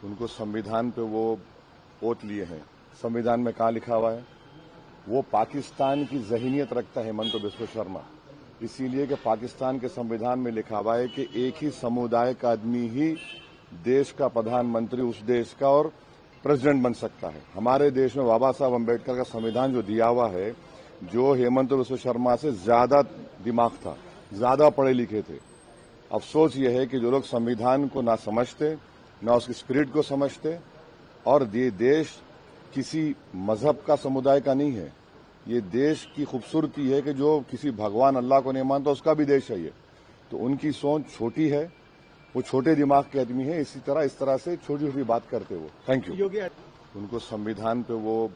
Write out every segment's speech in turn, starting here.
उनको संविधान पे वो ओथ लिए हैं। संविधान में कहाँ लिखा हुआ है? वो पाकिस्तान की ज़हनियत रखता है हेमंत बिस्वा शर्मा, इसीलिए कि पाकिस्तान के संविधान में लिखा हुआ है कि एक ही समुदाय का आदमी ही देश का प्रधानमंत्री, उस देश का और प्रेसिडेंट बन सकता है। हमारे देश में बाबा साहब अम्बेडकर का संविधान जो दिया हुआ है, जो हेमंत बिस्वा शर्मा से ज्यादा दिमाग था, ज्यादा पढ़े लिखे थे। अफसोस ये है कि जो लोग संविधान को ना समझते, ना उसकी स्पिरिट को समझते, और ये देश किसी मजहब का समुदाय का नहीं है। ये देश की खूबसूरती है कि जो किसी भगवान अल्लाह को नहीं मानता, उसका भी देश है ये। तो उनकी सोच छोटी है, वो छोटे दिमाग के आदमी है। इस तरह से छोटी छोटी बात करते वो। Thank you. उनको संविधान पे वो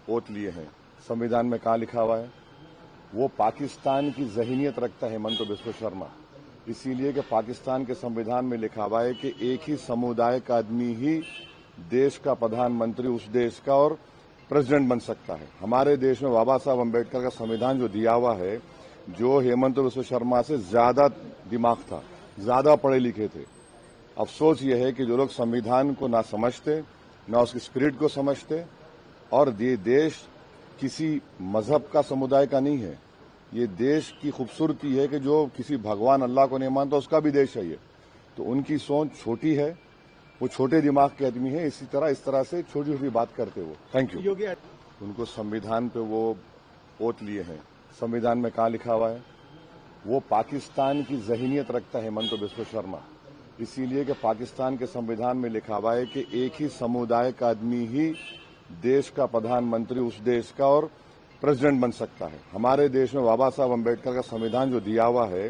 ओथ लिए हैं। संविधान में कहाँ लिखा हुआ है? वो पाकिस्तान की ज़हनियत रखता है हेमंत बिस्वा शर्मा, इसीलिए कि पाकिस्तान के संविधान में लिखा हुआ है कि एक ही समुदाय का आदमी ही देश का प्रधानमंत्री, उस देश का और प्रेसिडेंट बन सकता है। हमारे देश में बाबा साहब अम्बेडकर का संविधान जो दिया हुआ है, जो हेमंत बिस्वा शर्मा से ज्यादा दिमाग था, ज्यादा पढ़े लिखे थे। अफसोस ये है कि जो लोग संविधान को ना समझते, ना उसकी स्पिरिट को समझते, और ये देश किसी मजहब का समुदाय का नहीं है। ये देश की खूबसूरती है कि जो किसी भगवान अल्लाह को नहीं मानता, उसका भी देश है ये। तो उनकी सोच छोटी है, वो छोटे दिमाग के आदमी है। इस तरह से छोटी छोटी बात करते वो। Thank you. उनको संविधान पे वो ओथ लिए हैं। संविधान में कहाँ लिखा हुआ है? वो पाकिस्तान की ज़हनियत रखता है हेमंत बिस्वा शर्मा, इसीलिए कि पाकिस्तान के संविधान में लिखा हुआ है कि एक ही समुदाय का आदमी ही देश का प्रधानमंत्री, उस देश का और प्रेसिडेंट बन सकता है। हमारे देश में बाबा साहब अम्बेडकर का संविधान जो दिया हुआ है,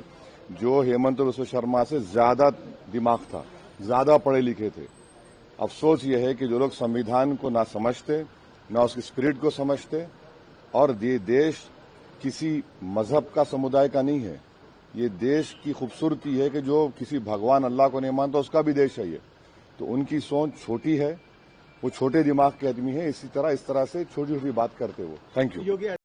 जो हेमंत बिस्वा शर्मा से ज्यादा दिमाग था, ज्यादा पढ़े लिखे थे। अफसोस ये है कि जो लोग संविधान को ना समझते, ना उसकी स्पिरिट को समझते, और ये देश किसी मजहब का समुदाय का नहीं है। ये देश की खूबसूरती है कि जो किसी भगवान अल्लाह को नहीं मानता, उसका भी देश है ये। तो उनकी सोच छोटी है, वो छोटे दिमाग के आदमी है। इस तरह से छोटी छोटी बात करते वो। Thank you.